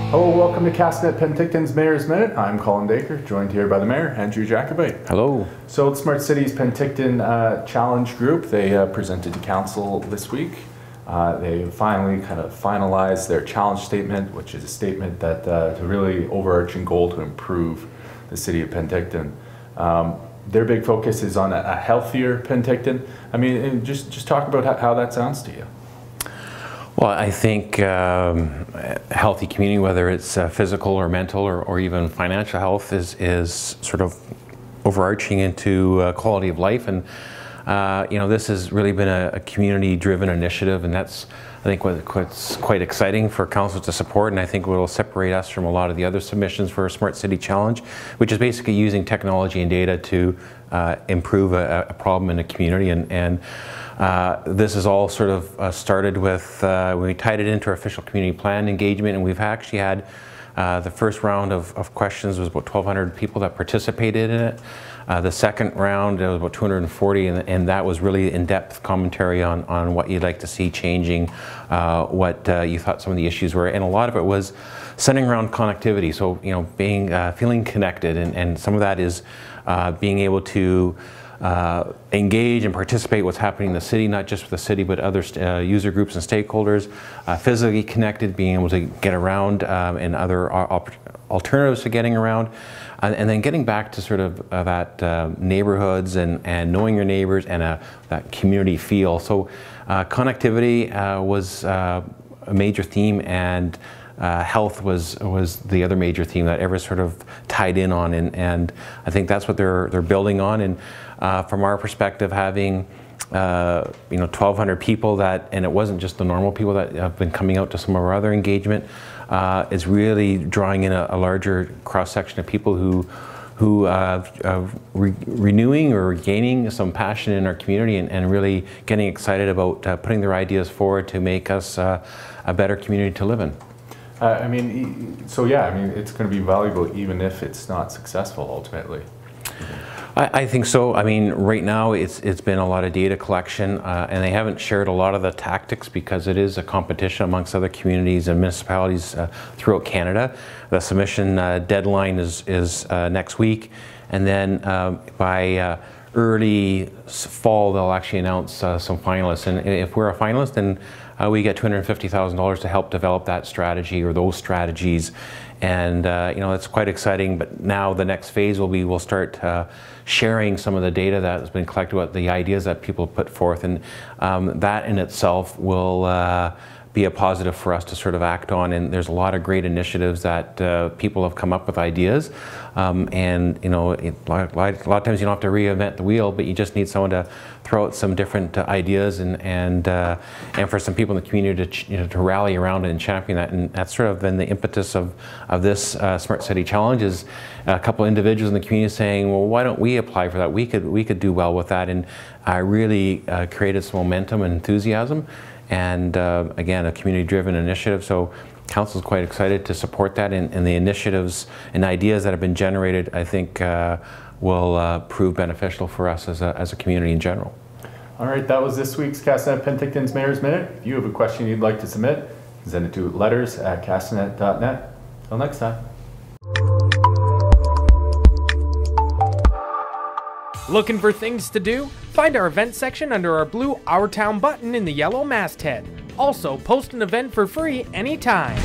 Hello, welcome to Castanet Penticton's Mayor's Minute. I'm Colin Dacre, joined here by the Mayor, Andrew Jacobite. Hello. So it's Smart Cities Penticton Challenge Group. They presented to Council this week. They finally kind of finalized their challenge statement, which is a statement that the really overarching goal to improve the city of Penticton. Their big focus is on a healthier Penticton. I mean, just talk about how that sounds to you. Well, I think a healthy community, whether it's physical or mental or even financial health, is sort of overarching into quality of life. And you know, this has really been a community-driven initiative, and that's, I think, what's quite exciting for council to support, and I think what will separate us from a lot of the other submissions for a Smart City Challenge, which is basically using technology and data to improve a problem in a community. And this is all sort of started with, when we tied it into our official community plan engagement, and we've actually had the first round of questions was about 1,200 people that participated in it. The second round, it was about 240, and that was really in-depth commentary on what you'd like to see changing, what you thought some of the issues were, and a lot of it was centering around connectivity. So, you know, being feeling connected, and some of that is being able to engage and participate what's happening in the city, not just with the city, but other user groups and stakeholders, physically connected, being able to get around and other alternatives to getting around, and then getting back to sort of that neighborhoods and knowing your neighbors and that community feel. So connectivity was a major theme, and health was the other major theme that ever sort of tied in on, and I think that's what they're building on. And from our perspective, having you know, 1,200 people and it wasn't just the normal people that have been coming out to some of our other engagement, is really drawing in a larger cross section of people who renewing or regaining some passion in our community and really getting excited about putting their ideas forward to make us a better community to live in. I mean, so yeah, I mean, it's going to be valuable even if it's not successful ultimately. I think so. I mean, right now it's been a lot of data collection, and they haven't shared a lot of the tactics because it is a competition amongst other communities and municipalities throughout Canada. The submission deadline is next week, and then by early fall they'll actually announce some finalists. And if we're a finalist, then we get $250,000 to help develop that strategy or those strategies. And you know, it's quite exciting, but now the next phase will be we'll start sharing some of the data that has been collected, about the ideas that people put forth, and that in itself will be a positive for us to sort of act on. And there's a lot of great initiatives that people have come up with ideas, and you know, a lot of times you don't have to reinvent the wheel, but you just need someone to throw out some different ideas and for some people in the community to rally around and champion that. And that's sort of been the impetus of this Smart City Challenge, is a couple individuals in the community saying, well, why don't we apply for that? We could do well with that, and really created some momentum and enthusiasm, and again, a community-driven initiative. So council is quite excited to support that, and the initiatives and ideas that have been generated, I think, will prove beneficial for us as a community in general. All right, that was this week's Castanet Penticton's Mayor's Minute. If you have a question you'd like to submit, send it to letters@castanet.net. Till next time. Looking for things to do? Find our event section under our blue Our Town button in the yellow masthead. Also, post an event for free anytime.